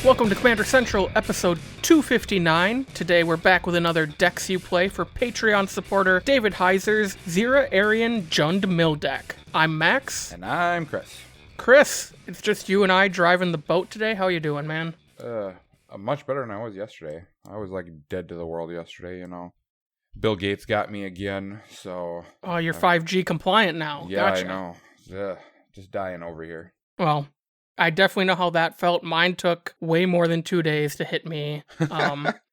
Welcome to Commander Central, episode 259. Today we're back with another Decks You Play for Patreon supporter David Heiser's Xira, Arien, Jund Mill deck. I'm Max. And I'm Chris. Chris, it's just you and I driving the boat today. How you doing, man? Much better than I was yesterday. I was like dead to the world yesterday, you know. Bill Gates got me again, so... Oh, you're 5G compliant now. Yeah, Gotcha. I know. Ugh, just dying over here. Well, I definitely know how that felt. Mine took way more than 2 days to hit me.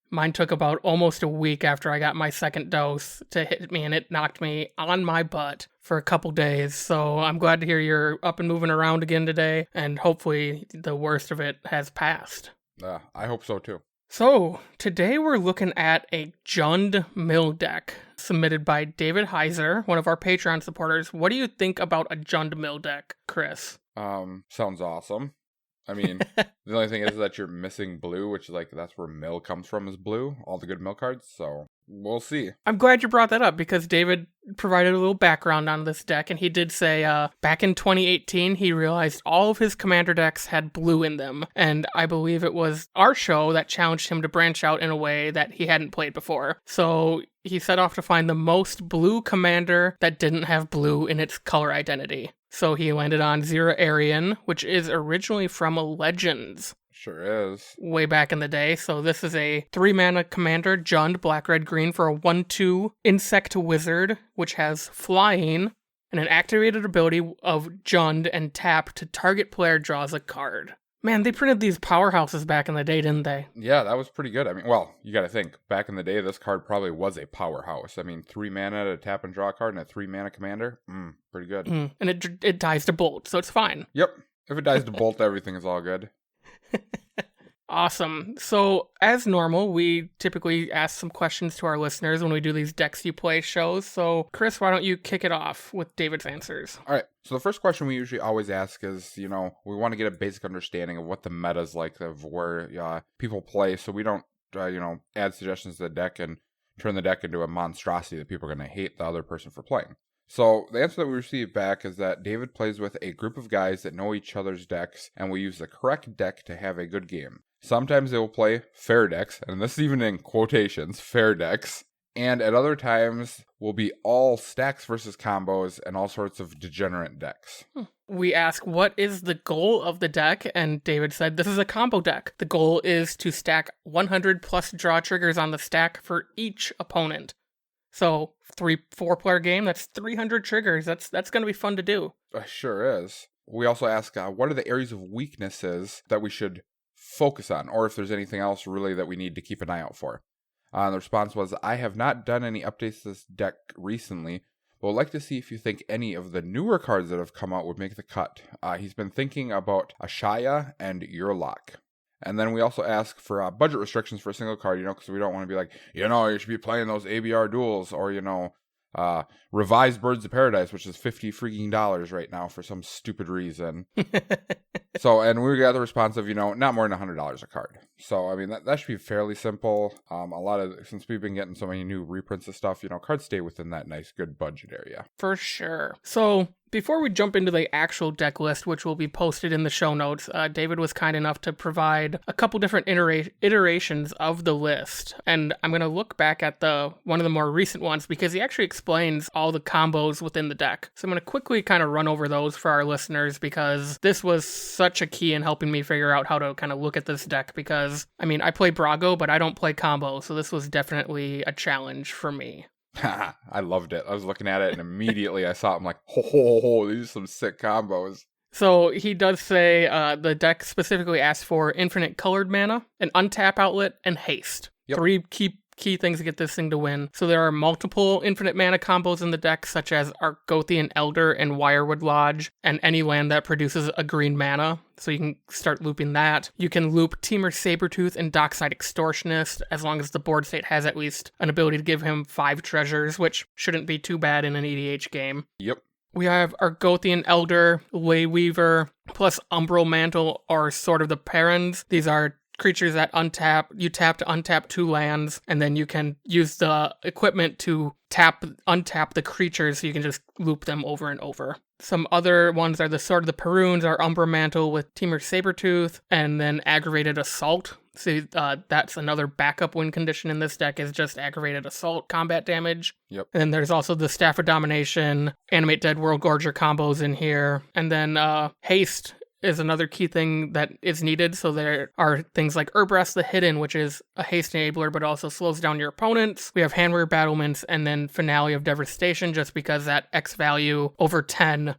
Mine took about almost a week after I got my second dose to hit me, and it knocked me on my butt for a couple days. So I'm glad to hear you're up and moving around again today, and hopefully the worst of it has passed. I hope so, too. So, today we're looking at a Jund Mill deck submitted by David Heiser, one of our Patreon supporters. What do you think about a Jund Mill deck, Chris? Sounds awesome. I mean, the only thing is that you're missing blue, which is like, that's where mill comes from, is blue. All the good mill cards, so we'll see. I'm glad you brought that up because David provided a little background on this deck, and he did say back in 2018, he realized all of his commander decks had blue in them, and I believe it was our show that challenged him to branch out in a way that he hadn't played before. So he set off to find the most blue commander that didn't have blue in its color identity. So he landed on Xira Arien, which is originally from Legends. Sure is. Way back in the day. So this is a 3-mana commander, Jund, black, red, green, for a 1/2 insect wizard, which has flying, and an activated ability of Jund and tap to target player draws a card. Man, they printed these powerhouses back in the day, didn't they? Yeah, that was pretty good. I mean, well, you gotta think, back in the day, this card probably was a powerhouse. I mean, 3 mana to tap and draw a card and a 3-mana commander, pretty good. And it dies to bolt, so it's fine. Yep. If it dies to bolt, everything is all good. Awesome. So, as normal, we typically ask some questions to our listeners when we do these Decks You Play shows. So, Chris, why don't you kick it off with David's answers? All right. So the first question we usually always ask is, we want to get a basic understanding of what the meta's like, of where people play, so we don't, add suggestions to the deck and turn the deck into a monstrosity that people are going to hate the other person for playing. So the answer that we received back is that David plays with a group of guys that know each other's decks and will use the correct deck to have a good game. Sometimes they will play fair decks, and this is even in quotations, fair decks. And at other times will be all stacks versus combos and all sorts of degenerate decks. We ask, what is the goal of the deck? And David said, this is a combo deck. The goal is to stack 100 plus draw triggers on the stack for each opponent. So 4-player game, that's 300 triggers. That's going to be fun to do. Sure is. We also ask, what are the areas of weaknesses that we should focus on? Or if there's anything else really that we need to keep an eye out for. The response was, I have not done any updates to this deck recently, but would like to see if you think any of the newer cards that have come out would make the cut. He's been thinking about Ashaya and Urlock. And then we also ask for budget restrictions for a single card, because we don't want to be like, you should be playing those ABR duels, or, revised Birds of Paradise, which is $50 freaking dollars right now for some stupid reason. So, and we got the response of, not more than $100 a card. So, I mean, that should be fairly simple. Since we've been getting so many new reprints of stuff, cards stay within that nice, good budget area. For sure. So, before we jump into the actual deck list, which will be posted in the show notes, David was kind enough to provide a couple different iterations of the list. And I'm going to look back at one of the more recent ones because he actually explains all the combos within the deck. So I'm going to quickly kind of run over those for our listeners because this was such a key in helping me figure out how to kind of look at this deck because, I play Brago, but I don't play combo. So this was definitely a challenge for me. I loved it. I was looking at it and immediately I saw it. I'm like, ho, these are some sick combos. So he does say the deck specifically asks for infinite colored mana, an untap outlet, and haste. Yep. 3 key things to get this thing to win. So there are multiple infinite mana combos in the deck, such as Argothian Elder and Wirewood Lodge, and any land that produces a green mana. So you can start looping that. You can loop Temur Sabertooth and Dockside Extortionist, as long as the board state has at least an ability to give him 5 treasures, which shouldn't be too bad in an EDH game. Yep. We have Argothian Elder, Ley Weaver, plus Umbral Mantle or Sword of the Perrons. These are creatures that untap. You tap to untap 2 lands, and then you can use the equipment to untap the creatures so you can just loop them over and over. Some other ones are the Sword of the Perunes, our Umbra Mantle with Temur Sabertooth, and then Aggravated Assault. So that's another backup win condition in this deck, is just Aggravated Assault combat damage. Yep. And then there's also the Staff of Domination, Animate Dead World Gorger combos in here. And then Haste is another key thing that is needed. So there are things like Urbrass the Hidden, which is a haste enabler, but also slows down your opponents. We have Handwear Battlements, and then Finale of Devastation, just because that X value over 10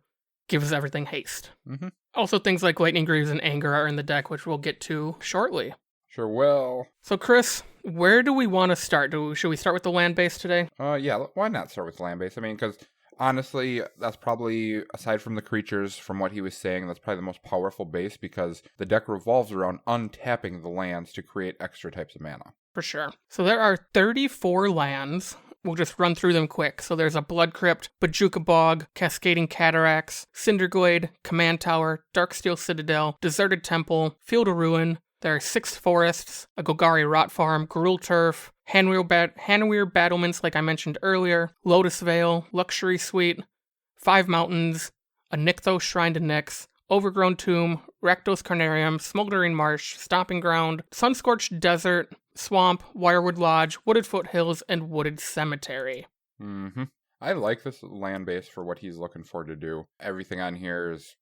gives everything haste. Mm-hmm. Also, things like Lightning Greaves and Anger are in the deck, which we'll get to shortly. Sure will. So, Chris, where do we want to start? Should we start with the land base today? Yeah, why not start with land base? I mean, because honestly, that's probably, aside from the creatures, from what he was saying, that's probably the most powerful base, because the deck revolves around untapping the lands to create extra types of mana. For sure. So there are 34 lands. We'll just run through them quick. So there's a Blood Crypt, Bojuka Bog, Cascading Cataracts, Cinderglade, Command Tower, Darksteel Citadel, Deserted Temple, Field of Ruin. There are 6 forests, a Golgari Rot Farm, Gruul Turf, Handweir Battlements, like I mentioned earlier, Lotus Vale, Luxury Suite, 5 mountains, a Nykthos Shrine to Nyx, Overgrown Tomb, Rakdos Carnarium, Smoldering Marsh, Stomping Ground, Sunscorched Desert, Swamp, Wirewood Lodge, Wooded Foothills, and Wooded Cemetery. Mm-hmm. I like this land base for what he's looking for to do. Everything on here is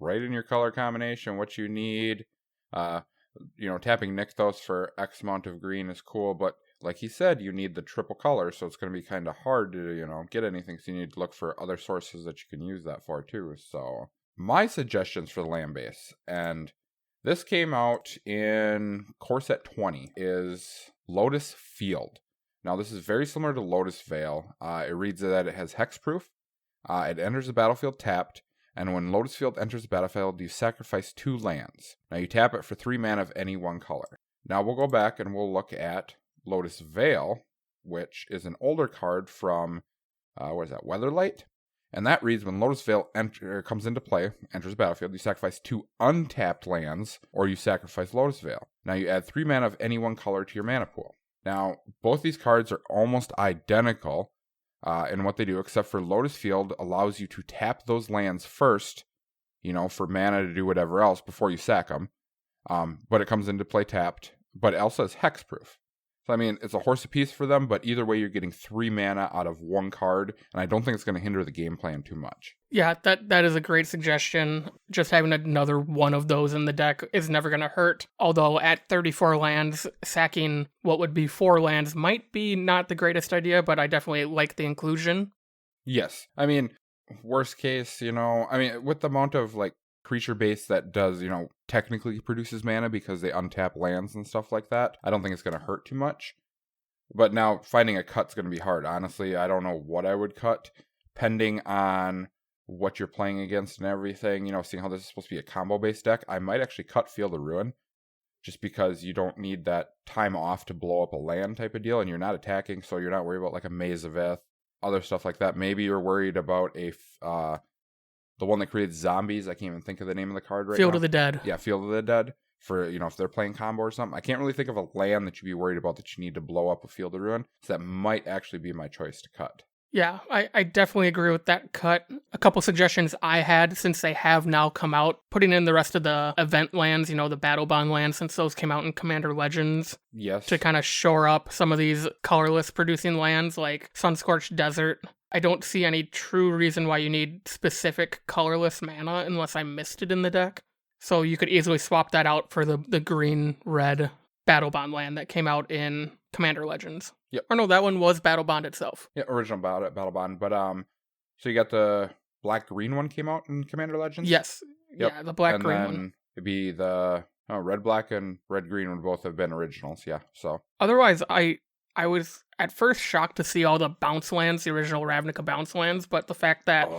right in your color combination, what you need. Tapping Nykthos for X amount of green is cool, but like he said, you need the triple color, so it's going to be kind of hard to, get anything, so you need to look for other sources that you can use that for, too. So, my suggestions for the land base, and this came out in core set 20, is Lotus Field. Now, this is very similar to Lotus Vale. It reads that it has hexproof, it enters the battlefield tapped, and when Lotus Field enters the battlefield, you sacrifice 2 lands. Now, you tap it for 3 mana of any one color. Now, we'll go back and we'll look at Lotus Vale, which is an older card from, Weatherlight? And that reads, when Lotus Vale comes into play, enters the battlefield, you sacrifice 2 untapped lands, or you sacrifice Lotus Vale. Now, you add 3 mana of any one color to your mana pool. Now, both these cards are almost identical in what they do, except for Lotus Field allows you to tap those lands first, for mana to do whatever else before you sack them. But it comes into play tapped, but it also has hexproof. So, I mean, it's a horse apiece for them, but either way, you're getting 3 mana out of 1 card, and I don't think it's going to hinder the game plan too much. Yeah, that is a great suggestion. Just having another one of those in the deck is never going to hurt. Although at 34 lands, sacking what would be 4 lands might be not the greatest idea, but I definitely like the inclusion. Yes. I mean, worst case, with the amount of, creature base that does, technically produces mana because they untap lands and stuff like that, I don't think it's going to hurt too much. But now, finding a cut's going to be hard. Honestly, I don't know what I would cut, pending on what you're playing against and everything. Seeing how this is supposed to be a combo-based deck, I might actually cut Field of Ruin, just because you don't need that time off to blow up a land type of deal, and you're not attacking, so you're not worried about, a Maze of Ith, other stuff like that. Maybe you're worried about the one that creates zombies. I can't even think of the name of the card right now. Field of the Dead. Yeah, Field of the Dead. For, if they're playing combo or something. I can't really think of a land that you'd be worried about that you need to blow up a Field of Ruin. So that might actually be my choice to cut. Yeah, I definitely agree with that cut. A couple suggestions I had, since they have now come out, putting in the rest of the event lands, the Battle Bond lands, since those came out in Commander Legends. Yes. To kind of shore up some of these colorless producing lands, like Sunscorched Desert. I don't see any true reason why you need specific colorless mana unless I missed it in the deck. So you could easily swap that out for the green-red Battle Bond land that came out in Commander Legends. Yep. Or no, that one was Battle Bond itself. Yeah, original Battle Bond. But, so you got the black-green one came out in Commander Legends? Yes. Yep. Yeah, the black-green one. And then it'd be the red-black and red-green would both have been originals, yeah, so. Otherwise, I was at first shocked to see all the bounce lands, the original Ravnica bounce lands, but the fact that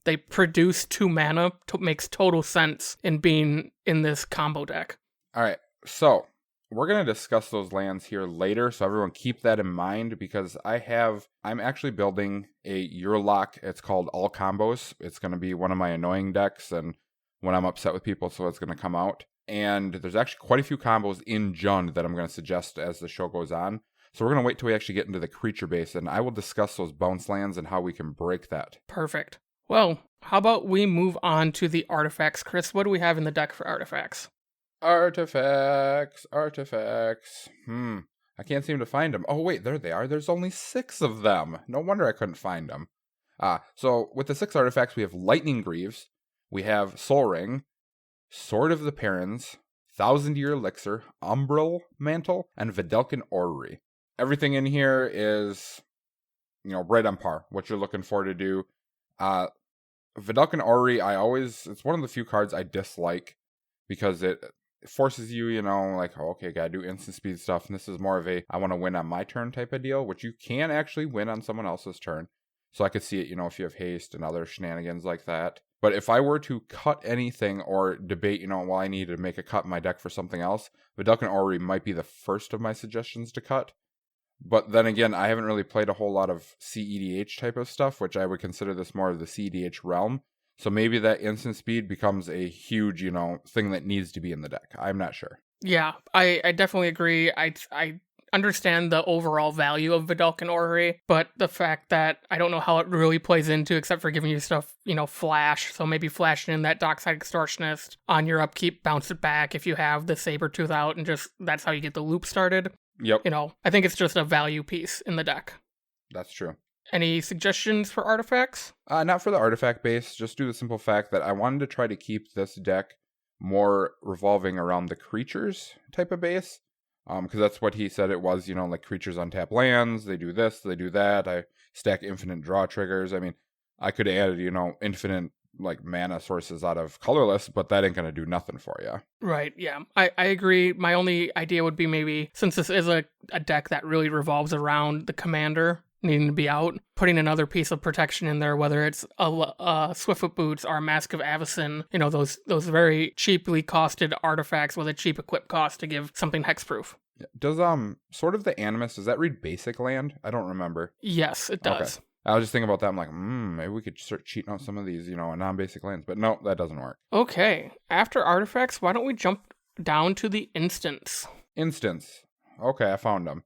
they produce 2 mana makes total sense in being in this combo deck. All right, so we're going to discuss those lands here later, so everyone keep that in mind, because I'm actually building a Urlock. It's called All Combos. It's going to be one of my annoying decks, and when I'm upset with people, so it's going to come out. And there's actually quite a few combos in Jund that I'm going to suggest as the show goes on. So we're going to wait till we actually get into the creature base, and I will discuss those bounce lands and how we can break that. Perfect. Well, how about we move on to the artifacts? Chris, what do we have in the deck for artifacts? Artifacts. I can't seem to find them. Oh, wait, there they are. There's only 6 of them. No wonder I couldn't find them. So with the 6 artifacts, we have Lightning Greaves, we have Soul Ring, Sword of the Perins, Thousand Year Elixir, Umbral Mantle, and Vidalcan Orrery. Everything in here is, right on par, what you're looking for to do. Vidalcan Orrery, it's one of the few cards I dislike because it forces you, okay, gotta do instant speed stuff, and this is more of a, I want to win on my turn type of deal, which you can actually win on someone else's turn. So I could see it, if you have haste and other shenanigans like that. But if I were to cut anything or debate, I need to make a cut in my deck for something else, Vidalcan Orrery might be the first of my suggestions to cut. But then again, I haven't really played a whole lot of CEDH type of stuff, which I would consider this more of the CEDH realm. So maybe that instant speed becomes a huge, thing that needs to be in the deck. I'm not sure. Yeah, I definitely agree. I understand the overall value of Vidalcan Orrery, but the fact that I don't know how it really plays into, except for giving you stuff, flash. So maybe flashing in that Dockside Extortionist on your upkeep, bounce it back if you have the Sabertooth out, and just that's how you get the loop started. Yep. I think it's just a value piece in the deck. That's true. Any suggestions for artifacts? Not for the artifact base, just due to the simple fact that I wanted to try to keep this deck more revolving around the creatures type of base. Because that's what he said it was, like creatures untap lands, they do this, they do that. I stack infinite draw triggers. I mean, I could add, infinite mana sources out of colorless, but that ain't gonna do nothing for you. Right, yeah. I agree. My only idea would be maybe, since this is a deck that really revolves around the commander needing to be out, putting another piece of protection in there, whether it's a Swiftfoot Boots or a Mask of Avacyn, those very cheaply costed artifacts with a cheap equip cost to give something hexproof. Does Sword of the Animus, does that read basic land? I don't remember. Yes, it does. Okay. I was just thinking about that. I'm like, maybe we could start cheating out some of these, non-basic lands. But no, that doesn't work. Okay. After artifacts, why don't we jump down to the instants? Instants. Okay, I found them.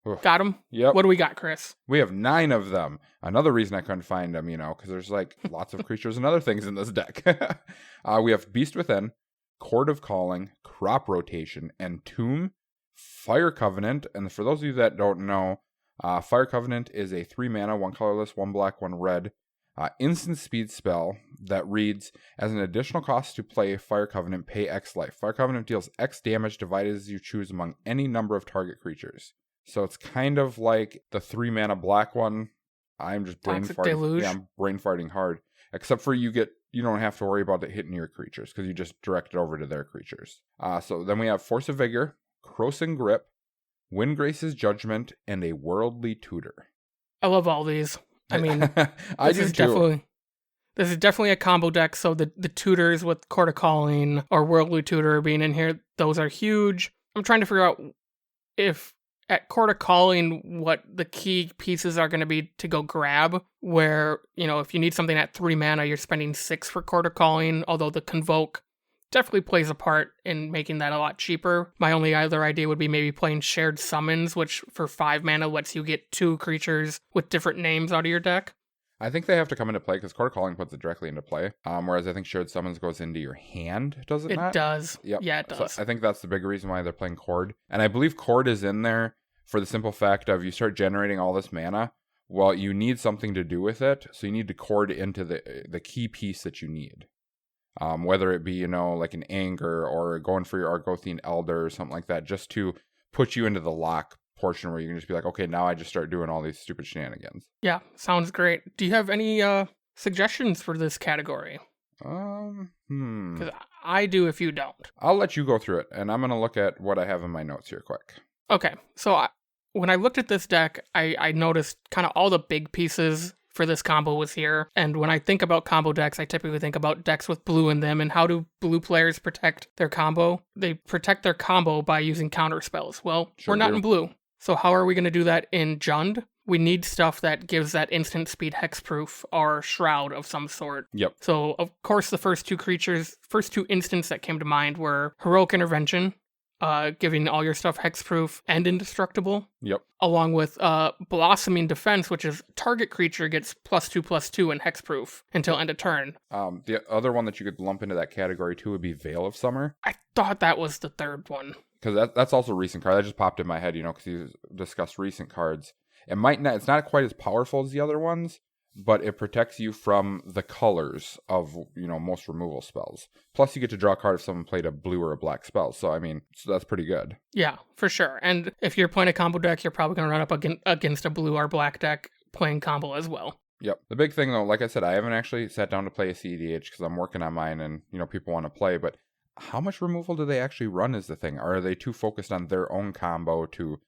Oof. Got them? Yep. What do we got, Chris? We have 9 of them. Another reason I couldn't find them, because there's lots of creatures and other things in this deck. We have Beast Within, Chord of Calling, Crop Rotation, Entomb, Fire Covenant. And for those of you that don't know, Fire Covenant is a 3 mana, 1 colorless, 1 black, 1 red, instant speed spell that reads, as an additional cost to play Fire Covenant, pay X life. Fire Covenant deals X damage divided as you choose among any number of target creatures. So it's kind of like the 3 mana black one. I'm just brain farting. Deluge. Yeah, I'm brain farting hard. Except for you don't have to worry about it hitting your creatures because you just direct it over to their creatures. So then we have Force of Vigor, Crossing Grip, Windgrace's Judgment, and a Worldly Tutor. I love all these. I mean, this is definitely a combo deck. So the tutors with Chord of Calling or Worldly Tutor being in here, those are huge. I'm trying to figure out if at Chord of Calling what the key pieces are going to be to go grab, where, if you need something at 3 mana, you're spending 6 for Chord of Calling, although the Convoke definitely plays a part in making that a lot cheaper. My only other idea would be maybe playing Shared Summons, which for 5 mana lets you get 2 creatures with different names out of your deck. I think they have to come into play because Chord of Calling puts it directly into play, whereas I think Shared Summons goes into your hand, does it not? It does. Yep. Yeah, it does. So I think that's the big reason why they're playing Chord. And I believe Chord is in there for the simple fact of you start generating all this mana, well, you need something to do with it, so you need to Chord into the key piece that you need. Whether it be, like an Anger or going for your Argothian Elder or something like that, just to put you into the lock portion where you can just be like, okay, now I just start doing all these stupid shenanigans. Yeah, sounds great. Do you have any suggestions for this category? 'Cause I do if you don't. I'll let you go through it, and I'm going to look at what I have in my notes here quick. Okay, so when I looked at this deck, I noticed kind of all the big pieces for this combo was here. And when I think about combo decks, I typically think about decks with blue in them. And how do blue players protect their combo? They protect their combo by using counter spells. Well, we're not in blue. So how are we going to do that in Jund? we need stuff that gives that instant speed hexproof or shroud of some sort. Yep. So, of course, the first two instants that came to mind were Heroic Intervention, giving all your stuff hexproof and indestructible. Yep. Along with Blossoming Defense, which is target creature gets +2/+2 and hexproof until end of turn. The other one that you could lump into that category too would be Veil of Summer. I thought that was the third one. Because that's also a recent card. That just popped in my head, because you discussed recent cards. It's not quite as powerful as the other ones, but it protects you from the colors of, most removal spells. Plus, you get to draw a card if someone played a blue or a black spell. So, so that's pretty good. Yeah, for sure. And if you're playing a combo deck, you're probably going to run up against a blue or black deck playing combo as well. Yep. The big thing, though, like I said, I haven't actually sat down to play a CEDH because I'm working on mine and, people want to play. But how much removal do they actually run is the thing? Are they too focused on their own combo to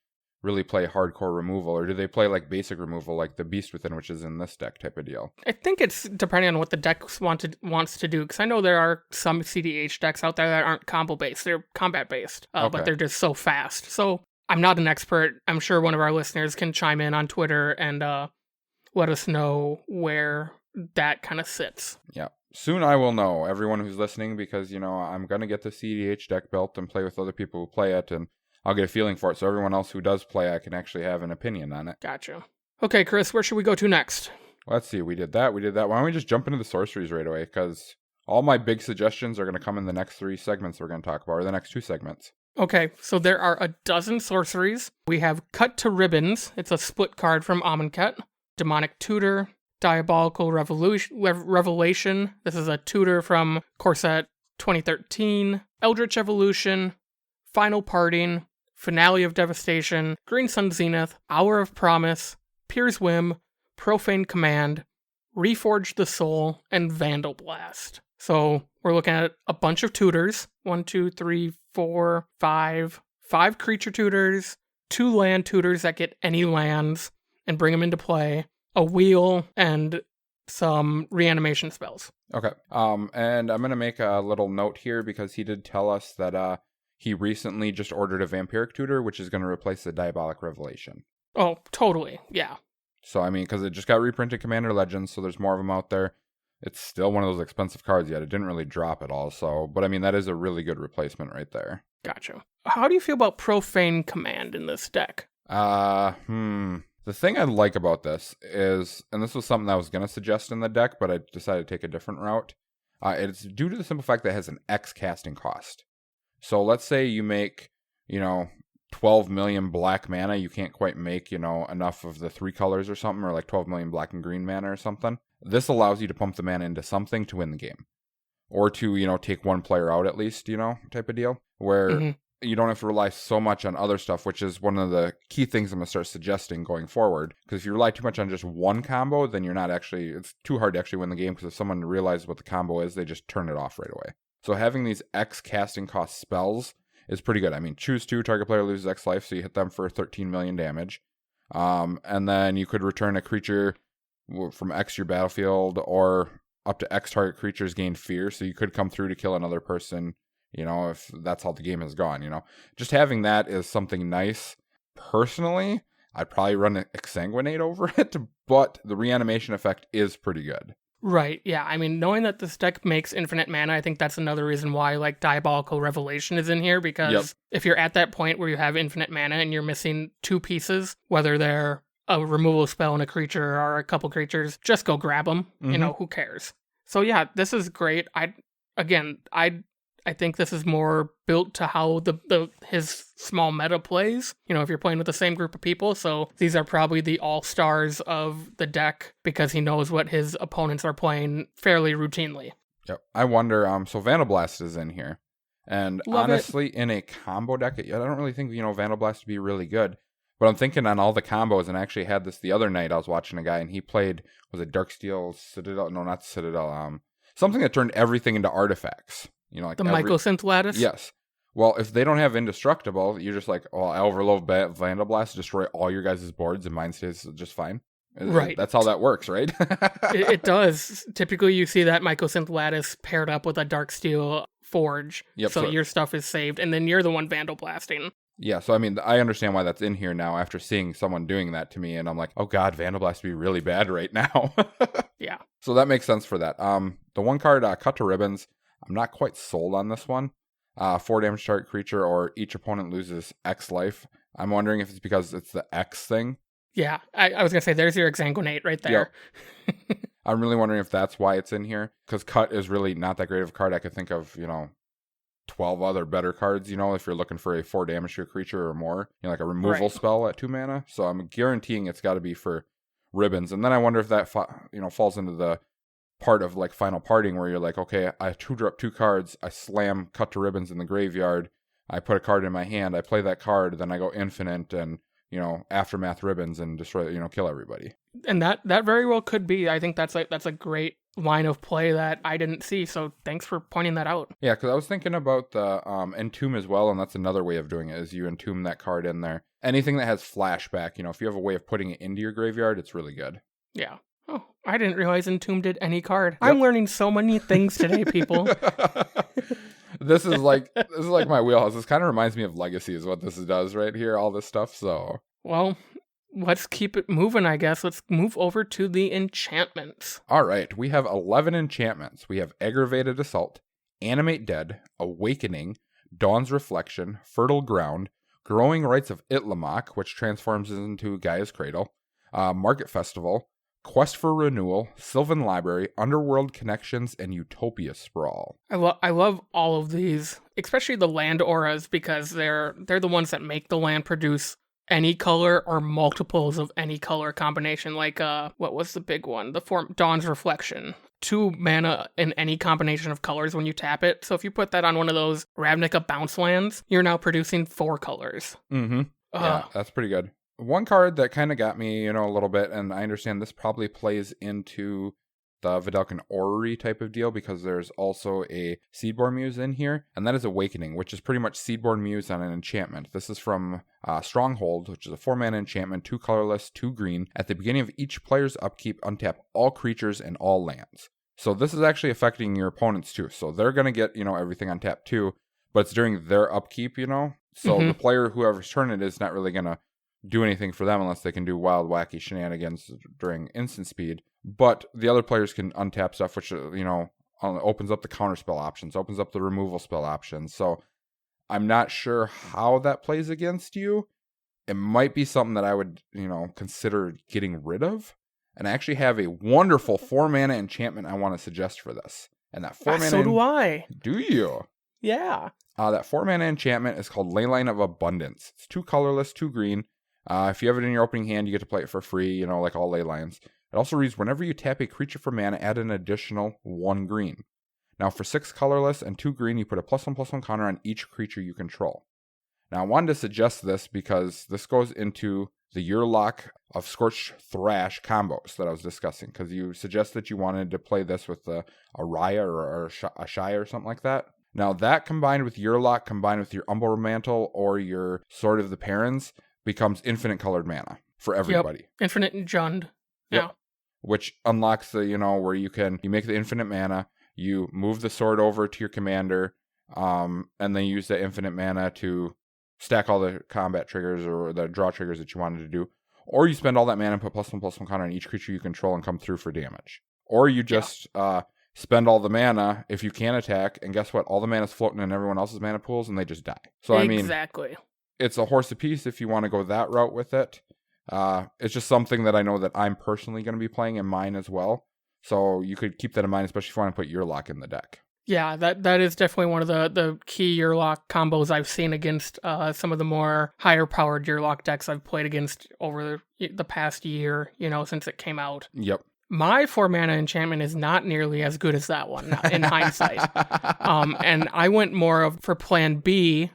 really play hardcore removal, or do they play like basic removal like the Beast Within, which is in this deck type of deal? I think it's depending on what the deck wants to do, because I know there are some CDH decks out there that aren't combo based, they're combat based, but they're just so fast. So I'm not an expert. I'm sure one of our listeners can chime in on Twitter and let us know where that kind of sits. Yeah. Soon I will know, everyone who's listening, because, I'm going to get the CDH deck built and play with other people who play it, and I'll get a feeling for it. So everyone else who does play, I can actually have an opinion on it. Gotcha. Okay, Chris, where should we go to next? Let's see. We did that. Why don't we just jump into the sorceries right away? Because all my big suggestions are going to come in the next 3 segments we're going to talk about, or the next 2 segments. Okay, so there are a dozen sorceries. We have Cut to Ribbons. It's a split card from Amonkhet. Demonic Tutor. Diabolical Revelation. This is a tutor from Corset 2013. Eldritch Evolution. Final Parting. Finale of Devastation. Green Sun Zenith. Hour of Promise. Pier's Whim. Profane Command. Reforge the Soul. And Vandal Blast. So we're looking at a bunch of tutors. 1, 2, 3, 4, 5. 5 creature tutors. 2 land tutors that get any lands and bring them into play. A wheel, and some reanimation spells. Okay. And I'm going to make a little note here because he did tell us that he recently just ordered a Vampiric Tutor, which is going to replace the Diabolic Revelation. Oh, totally. Yeah. So, because it just got reprinted Commander Legends, so there's more of them out there. It's still one of those expensive cards yet. It didn't really drop at all. So, but that is a really good replacement right there. Gotcha. How do you feel about Profane Command in this deck? The thing I like about this is, and this was something I was going to suggest in the deck, but I decided to take a different route. It's due to the simple fact that it has an X casting cost. So let's say you make, 12 million black mana. You can't quite make, enough of the 3 colors or something, or like 12 million black and green mana or something. This allows you to pump the mana into something to win the game. Or to, take one player out at least, type of deal. Where you don't have to rely so much on other stuff, which is one of the key things I'm going to start suggesting going forward. Because if you rely too much on just one combo, then it's too hard to actually win the game, because if someone realizes what the combo is, they just turn it off right away. So having these X casting cost spells is pretty good. Choose 2, target player loses X life, so you hit them for 13 million damage. And then you could return a creature from X your battlefield, or up to X target creatures gain fear, so you could come through to kill another person, if that's how the game has gone, Just having that is something nice. Personally, I'd probably run Exsanguinate over it, but the reanimation effect is pretty good. Right, yeah. Knowing that this deck makes infinite mana, I think that's another reason why, Diabolical Revelation is in here, because if you're at that point where you have infinite mana and you're missing 2 pieces, whether they're a removal spell and a creature or a couple creatures, just go grab them. Who cares? So yeah, this is great. I think this is more built to how his small meta plays. If you're playing with the same group of people, so these are probably the all-stars of the deck because he knows what his opponents are playing fairly routinely. Yep. I wonder, so Vandal Blast is in here. And honestly, in a combo deck, I don't really think, Vandal Blast would be really good. But I'm thinking on all the combos, and I actually had this the other night. I was watching a guy, and he played, was it Darksteel Citadel? No, not Citadel. Something that turned everything into artifacts. The Mycosynth Lattice? Yes. Well, if they don't have Indestructible, you're just like, I'll overload Vandal Blast, destroy all your guys' boards, and mine stays just fine. Right. That's how that works, right? it does. Typically, you see that Mycosynth Lattice paired up with a Darksteel Forge. Yep, so your stuff is saved, and then you're the one Vandal Blasting. Yeah, so I mean, I understand why that's in here now after seeing someone doing that to me, and I'm like, oh god, Vandal Blast would be really bad right now. Yeah. So that makes sense for that. The one card, Cut to Ribbons, I'm not quite sold on this one. 4 damage to target creature, or each opponent loses X life. I'm wondering if it's because it's the X thing. Yeah, I was going to say, there's your Exsanguinate right there. Yep. I'm really wondering if that's why it's in here, because Cut is really not that great of a card. I could think of, 12 other better cards, if you're looking for a 4 damage to a creature or more, like a removal spell at 2 mana. So I'm guaranteeing it's got to be for Ribbons. And then I wonder if that, falls into the part of like Final Parting where you're like, okay, I 2-drop 2 cards, I slam Cut to Ribbons in the graveyard, I put a card in my hand, I play that card, then I go infinite and, Aftermath Ribbons and destroy, kill everybody. And that very well could be. I think that's a great line of play that I didn't see, so thanks for pointing that out. Yeah, because I was thinking about the Entomb as well, and that's another way of doing it, is you entomb that card in there. Anything that has flashback, if you have a way of putting it into your graveyard, it's really good. Yeah. Oh, I didn't realize Entomb did any card. Yep. I'm learning so many things today, people. This is like my wheelhouse. This kind of reminds me of Legacy is what this does right here, all this stuff, so... Well, let's keep it moving, I guess. Let's move over to the enchantments. All right, we have 11 enchantments. We have Aggravated Assault, Animate Dead, Awakening, Dawn's Reflection, Fertile Ground, Growing Rites of Itlamok, which transforms into Gaia's Cradle, Market Festival, Quest for Renewal, Sylvan Library, Underworld Connections, and Utopia Sprawl. I love all of these, especially the land auras, because they're the ones that make the land produce any color or multiples of any color combination. Like, what was the big one? Dawn's Reflection. 2 mana in any combination of colors when you tap it. So if you put that on one of those Ravnica bounce lands, you're now producing 4 colors. Mm-hmm. Yeah, that's pretty good. One card that kind of got me, a little bit, and I understand this probably plays into the Vidalcan Orrery type of deal, because there's also a Seedborn Muse in here, and that is Awakening, which is pretty much Seedborn Muse on an enchantment. This is from Stronghold, which is a 4-mana enchantment, 2 colorless, 2 green. At the beginning of each player's upkeep, untap all creatures and all lands. So this is actually affecting your opponents too. So they're going to get, everything on tap too, but it's during their upkeep, So the player, whoever's turn it is, not really going to do anything for them unless they can do wild, wacky shenanigans during instant speed. But the other players can untap stuff, which, opens up the counterspell options, opens up the removal spell options. So I'm not sure how that plays against you. It might be something that I would, consider getting rid of. And I actually have a wonderful 4-mana enchantment I want to suggest for this. And that 4-mana... So do I. Do you? Yeah. That 4-mana enchantment is called Leyline of Abundance. It's 2 colorless, 2 green. If you have it in your opening hand, you get to play it for free, like all ley lines. It also reads, whenever you tap a creature for mana, add an additional 1 green. Now, for 6 colorless and 2 green, you put a +1/+1 counter on each creature you control. Now, I wanted to suggest this because this goes into the Yurlok of Scorched Thrash combos that I was discussing, because you suggested that you wanted to play this with a Raya or a Shia or something like that. Now, that combined with Yurlok, combined with your Umbral Mantle or your Sword of the Perrons, becomes infinite colored mana for everybody. Yep. Infinite and Jund. Yeah. Yep. Which unlocks the, where you make the infinite mana, you move the sword over to your commander, and then use the infinite mana to stack all the combat triggers or the draw triggers that you wanted to do. Or you spend all that mana and put +1/+1 counter on each creature you control and come through for damage. Or you just spend all the mana if you can attack, and guess what? All the mana's floating in everyone else's mana pools and they just die. So exactly. It's a horse apiece if you want to go that route with it. It's just something that I know that I'm personally going to be playing in mine as well. So you could keep that in mind, especially if you want to put Yurlok in the deck. Yeah, that is definitely one of the key Yurlok combos I've seen against some of the more higher powered Yurlok decks I've played against over the past year, since it came out. Yep. My 4-mana enchantment is not nearly as good as that one in hindsight. And I went more for plan B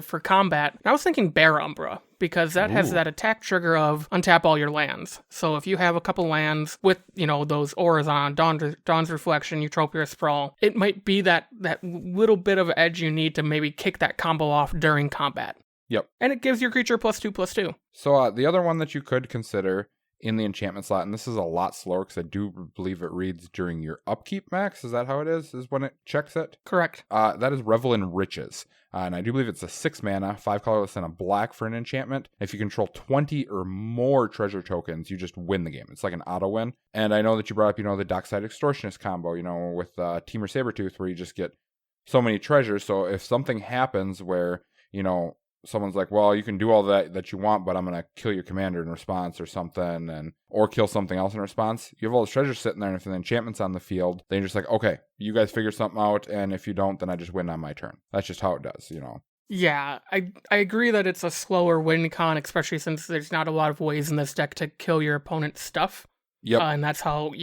for combat. I was thinking Bear Umbra, because that has that attack trigger of untap all your lands. So if you have a couple lands with, those auras on, Dawn's Reflection, Utopia Sprawl, it might be that little bit of edge you need to maybe kick that combo off during combat. Yep. And it gives your creature +2/+2. So the other one that you could consider in the enchantment slot, and this is a lot slower because I do believe it reads during your upkeep, Max. Is that how it is when it checks it? Correct. That is Revel in Riches. And I do believe it's a 6 mana, 5 colorless, and a black for an enchantment. If you control 20 or more treasure tokens, you just win the game. It's like an auto win. And I know that you brought up, the Dockside Extortionist combo, with Temur Sabertooth, where you just get so many treasures. So if something happens where, someone's like, well, you can do all that you want, but I'm going to kill your commander in response or something, or kill something else in response. You have all this treasure sitting there, and if an enchantment's on the field, then you're just like, okay, you guys figure something out, and if you don't, then I just win on my turn. That's just how it does, Yeah, I agree that it's a slower win con, especially since there's not a lot of ways in this deck to kill your opponent's stuff. Yep. And that's how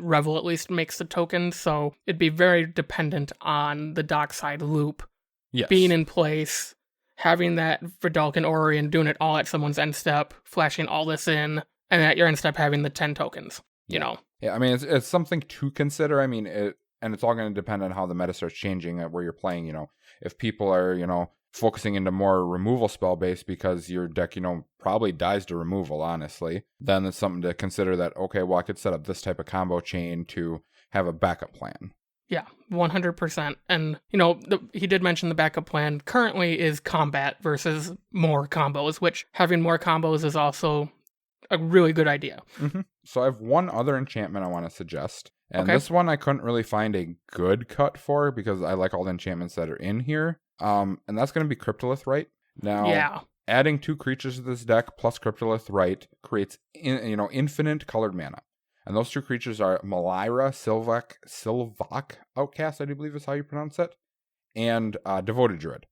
Revel at least makes the tokens, so it'd be very dependent on the Dockside loop being in place, having that Vidalcan Arien doing it all at someone's end step, flashing all this in, and at your end step having the 10 tokens, Yeah, I mean, it's something to consider. I mean, and it's all going to depend on how the meta starts changing at where you're playing, If people are, focusing into more removal spell base because your deck, probably dies to removal, honestly, then it's something to consider that, okay, well, I could set up this type of combo chain to have a backup plan. Yeah, 100%. And, he did mention the backup plan currently is combat versus more combos, which having more combos is also a really good idea. Mm-hmm. So I have one other enchantment I want to suggest. And this one I couldn't really find a good cut for because I like all the enchantments that are in here. And that's going to be Cryptolith Rite. Now, adding 2 creatures to this deck plus Cryptolith Rite creates, infinite colored mana. And those 2 creatures are Malira, Sylvak Outcast, I do believe is how you pronounce it, and Devoted Druid.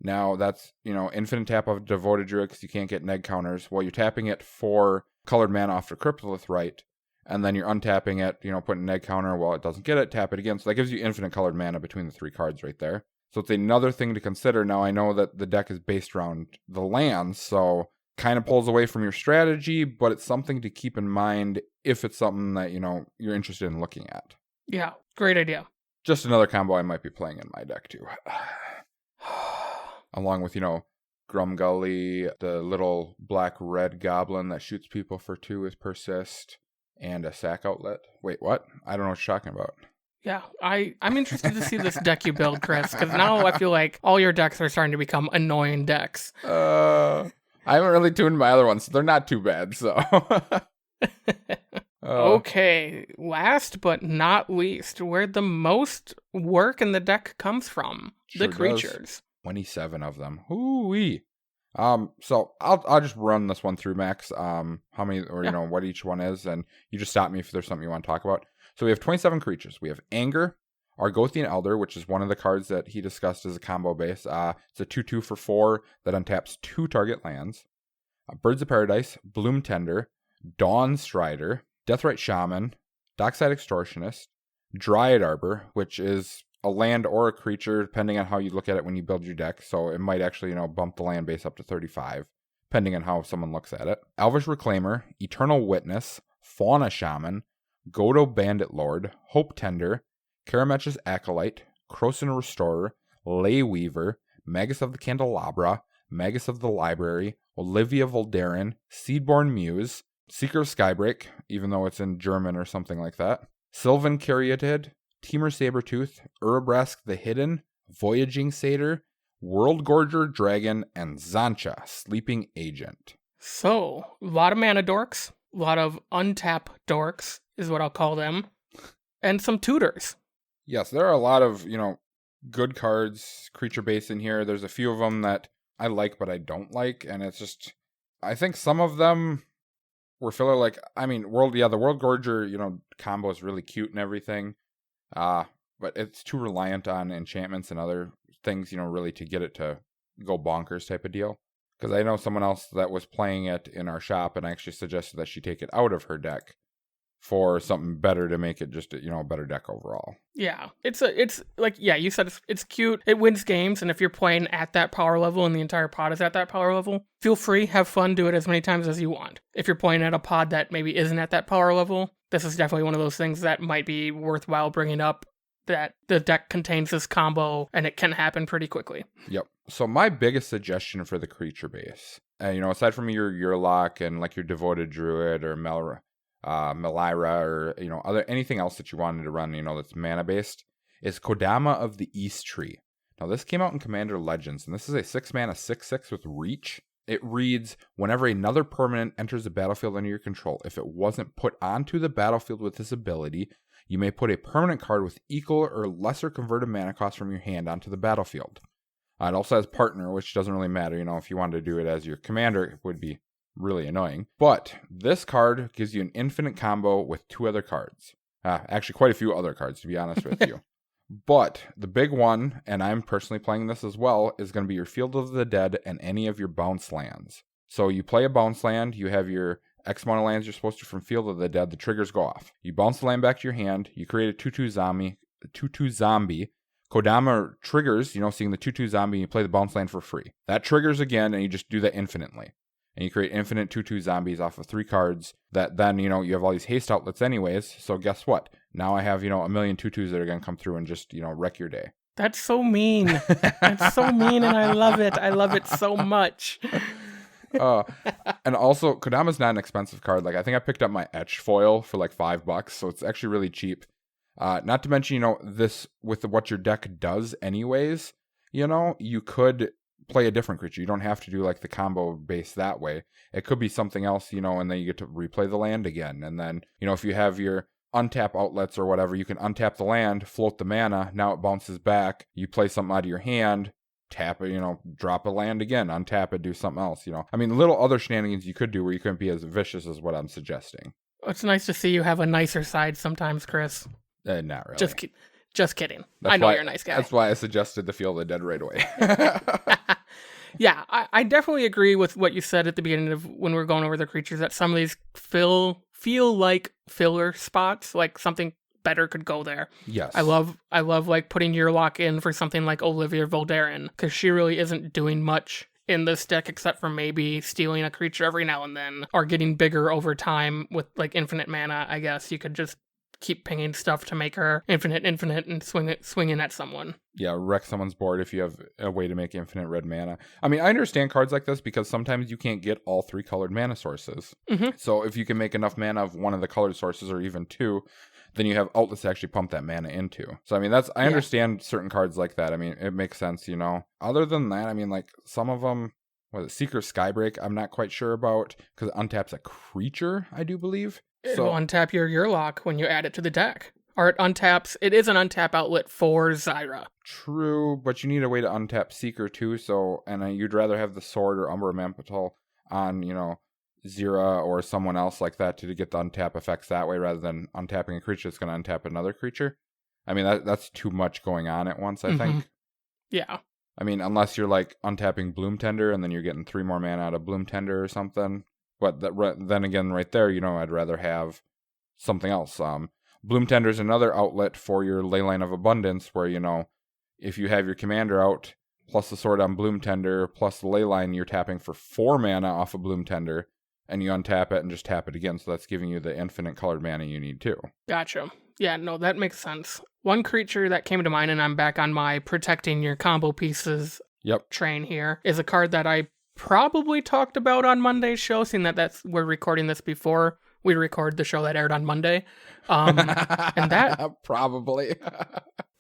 Now, that's, infinite tap of Devoted Druid because you can't get neg counters. Well, you're tapping it for colored mana off the Cryptolith Rite, and then you're untapping it, putting a neg counter. Well, it doesn't get it, tap it again. So that gives you infinite colored mana between the 3 cards right there. So it's another thing to consider. Now, I know that the deck is based around the lands, so kind of pulls away from your strategy, but it's something to keep in mind if it's something that, you're interested in looking at. Yeah, great idea. Just another combo I might be playing in my deck, too. Along with, Grumgully, the little black-red goblin that shoots people for 2 with Persist, and a sack outlet. Wait, what? I don't know what you're talking about. Yeah, I'm interested to see this deck you build, Chris, because now I feel like all your decks are starting to become annoying decks. I haven't really tuned my other ones, so they're not too bad, so. Okay, last but not least, where the most work in the deck comes from, the creatures. 27 of them. Hoo-wee. So I'll just run this one through, Max. How many, or what each one is, and you just stop me if there's something you want to talk about. So we have 27 creatures. We have Anger, Argothian Elder, which is one of the cards that he discussed as a combo base. It's a 2/2 for 4 that untaps 2 target lands. Birds of Paradise, Bloom Tender, Dawn Strider, Deathrite Shaman, Dockside Extortionist, Dryad Arbor, which is a land or a creature, depending on how you look at it when you build your deck. So it might actually, bump the land base up to 35, depending on how someone looks at it. Elvish Reclaimer, Eternal Witness, Fauna Shaman, Godo Bandit Lord, Hope Tender, Karametra's Acolyte, Krosan Restorer, Ley Weaver, Magus of the Candelabra, Magus of the Library, Olivia Voldaren, Seedborn Muse, Seeker of Skybreak, even though it's in German or something like that, Sylvan Caryatid, Temur Sabertooth, Urabrask the Hidden, Voyaging Satyr, World Gorger Dragon, and Zancha, Sleeping Agent. So, a lot of mana dorks, a lot of untap dorks is what I'll call them, and some tutors. Yes, there are a lot of, good cards, creature base in here. There's a few of them that I like, but I don't like, and it's just, I think some of them were filler, the World Gorger, combo is really cute and everything, but it's too reliant on enchantments and other things, really to get it to go bonkers type of deal. Because I know someone else that was playing it in our shop and actually suggested that she take it out of her deck for something better to make it just, a better deck overall. Yeah, it's like, you said, it's cute. It wins games, and if you're playing at that power level and the entire pod is at that power level, feel free, have fun, do it as many times as you want. If you're playing at a pod that maybe isn't at that power level, this is definitely one of those things that might be worthwhile bringing up, that the deck contains this combo, and it can happen pretty quickly. Yep. So my biggest suggestion for the creature base aside from your Urlock and like your Devoted Druid or Melira or, anything else that you wanted to run, that's mana based, is Kodama of the East Tree. Now, this came out in Commander Legends, and this is a 6 mana 6/6 with Reach. It reads, whenever another permanent enters the battlefield under your control, if it wasn't put onto the battlefield with this ability, you may put a permanent card with equal or lesser converted mana cost from your hand onto the battlefield. It also has Partner, which doesn't really matter. If you wanted to do it as your commander, it would be really annoying. But this card gives you an infinite combo with 2 other cards. Actually, quite a few other cards, to be honest with you. But the big one, and I'm personally playing this as well, is going to be your Field of the Dead and any of your bounce lands. So you play a bounce land, you have your X amount of lands you're supposed to from Field of the Dead, the triggers go off. You bounce the land back to your hand, you create a 2/2 zombie. Kodama triggers, seeing the 2/2 zombie, you play the bounce land for free. That triggers again, and you just do that infinitely. And you create infinite 2/2 zombies off of 3 cards that then, you have all these haste outlets anyways. So guess what? Now I have, a million 2/2s that are going to come through and just, wreck your day. That's so mean. That's so mean, and I love it. I love it so much. And also, Kodama's not an expensive card. Like, I think I picked up my Etch foil for like $5, so it's actually really cheap. Not to mention, this with what your deck does anyways, you could play a different creature. You don't have to do like the combo base that way. It could be something else, and then you get to replay the land again. And then, if you have your untap outlets or whatever, you can untap the land, float the mana. Now it bounces back. You play something out of your hand, tap it, drop a land again, untap it, do something else, little other shenanigans you could do where you couldn't be as vicious as what I'm suggesting. It's nice to see you have a nicer side sometimes, Chris. Not really. Just kidding. That's I know why, you're a nice guy. That's why I suggested the Field of the Dead right away. Yeah, I definitely agree with what you said at the beginning of when we were going over the creatures, that some of these feel like filler spots, like something better could go there. Yes. I love like putting Urlock in for something like Olivia Voldaren, because she really isn't doing much in this deck except for maybe stealing a creature every now and then, or getting bigger over time with like infinite mana. I guess you could just keep pinging stuff to make her infinite and swinging at someone. Yeah, wreck someone's board if you have a way to make infinite red mana. I understand cards like this because sometimes you can't get all 3 colored mana sources. Mm-hmm. So if you can make enough mana of one of the colored sources or even 2, then you have outlets to actually pump that mana into. So I understand certain cards like that. It makes sense, Other than that, like some of them, Seeker Skybreak, I'm not quite sure about because it untaps a creature, I do believe. It'll untap your Urlock when you add it to the deck. Or it is an untap outlet for Xira. True, but you need a way to untap Seeker too, and you'd rather have the Sword or Umbra Mampetal on, Xira or someone else like that to get the untap effects that way rather than untapping a creature that's going to untap another creature. That's too much going on at once, I think. Yeah. Unless you're like untapping Bloom Tender and then you're getting 3 more mana out of Bloom Tender or something. But then again, right there, I'd rather have something else. Bloom Tender is another outlet for your Leyline of Abundance, where, if you have your commander out, plus the sword on Bloom Tender, plus the Leyline, you're tapping for 4 mana off of Bloom Tender, and you untap it and just tap it again. So that's giving you the infinite colored mana you need too. Gotcha. Yeah, no, that makes sense. One creature that came to mind, and I'm back on my protecting your combo pieces train here, is a card that I probably talked about on Monday's show, seeing that we're recording this before we record the show that aired on Monday. And that probably.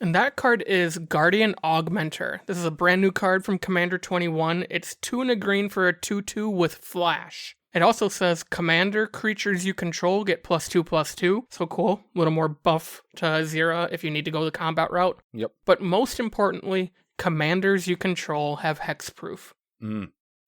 And that card is Guardian Augmenter. This is a brand new card from Commander 21. It's 2 and a green for a 2/2 with flash. It also says commander creatures you control get +2/+2. So cool. A little more buff to Xira if you need to go the combat route. Yep. But most importantly, commanders you control have hexproof.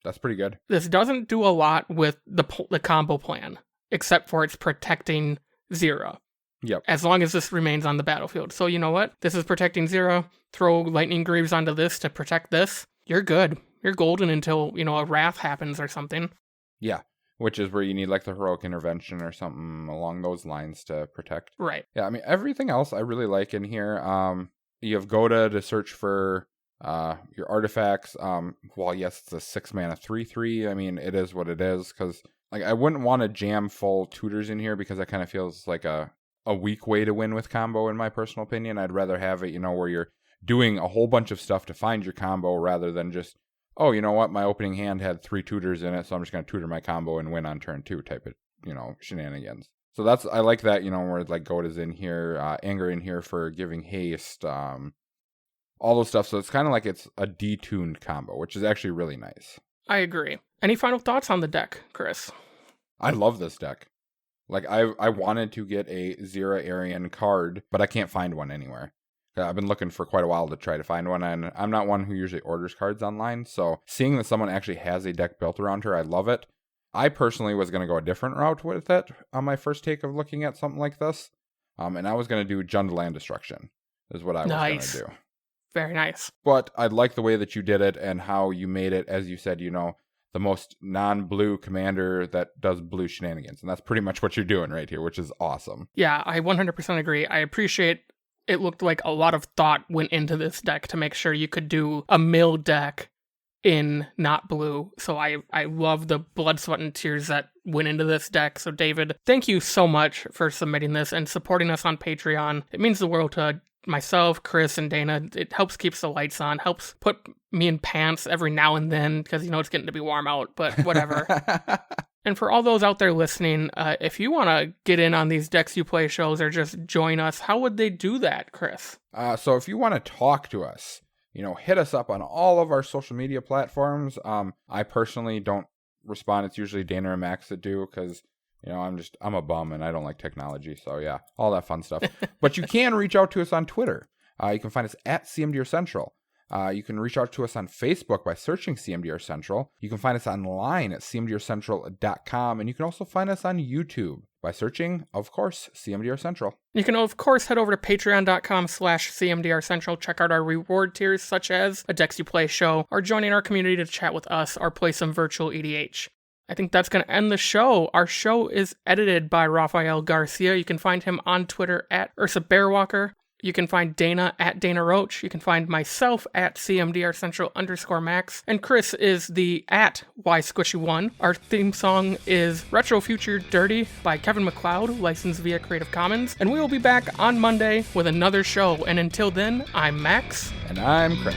That's pretty good. This doesn't do a lot with the combo plan, except for it's protecting Xira. Yep. As long as this remains on the battlefield. So you know what? This is protecting Xira. Throw Lightning Greaves onto this to protect this. You're good. You're golden until, a Wrath happens or something. Yeah. Which is where you need like the Heroic Intervention or something along those lines to protect. Right. Yeah, everything else I really like in here. You have Goda to search for your artifacts. Well, yes, it's a 6 mana 3/3. It is what it is, because I wouldn't want to jam full tutors in here because that kind of feels like a weak way to win with combo, in my personal opinion. I'd rather have it, where you're doing a whole bunch of stuff to find your combo rather than just oh, you know what? My opening hand had 3 tutors in it, so I'm just going to tutor my combo and win on turn 2 type of, shenanigans. So I like that, where like Goat is in here, Anger in here for giving haste, all those stuff. So it's kind of like it's a detuned combo, which is actually really nice. I agree. Any final thoughts on the deck, Chris? I love this deck. Like, I wanted to get a Xira Arien card, but I can't find one anywhere. I've been looking for quite a while to try to find one, and I'm not one who usually orders cards online, so seeing that someone actually has a deck built around her, I love it. I personally was going to go a different route with it on my first take of looking at something like this, and I was going to do Jund Land Destruction, is what I was going to do. Very nice. But I like the way that you did it and how you made it, as you said, the most non-blue commander that does blue shenanigans, and that's pretty much what you're doing right here, which is awesome. Yeah, I 100% agree. I appreciate it looked like a lot of thought went into this deck to make sure you could do a mill deck in not blue. So I love the blood, sweat, and tears that went into this deck. So David, thank you so much for submitting this and supporting us on Patreon. It means the world to myself, Chris, and Dana. It helps keeps the lights on, helps put me in pants every now and then because, it's getting to be warm out, but whatever. And for all those out there listening, if you want to get in on these Decks You Play shows or just join us, how would they do that, Chris? So if you want to talk to us, hit us up on all of our social media platforms. I personally don't respond. It's usually Dana or Max that do because, I'm a bum and I don't like technology. So yeah, all that fun stuff. But you can reach out to us on Twitter. You can find us at CMDR Central. You can reach out to us on Facebook by searching CMDR Central. You can find us online at cmdrcentral.com. And you can also find us on YouTube by searching, of course, CMDR Central. You can, of course, head over to patreon.com/CMDR Central. Check out our reward tiers, such as a Decks You Play show, or joining our community to chat with us, or play some virtual EDH. I think that's going to end the show. Our show is edited by Rafael Garcia. You can find him on Twitter at Ursa Bearwalker. You can find Dana at Dana Roach. You can find myself at CMDR Central_Max. And Chris is the at YSquishy1. Our theme song is Retro Future Dirty by Kevin MacLeod, licensed via Creative Commons. And we will be back on Monday with another show. And until then, I'm Max. And I'm Chris.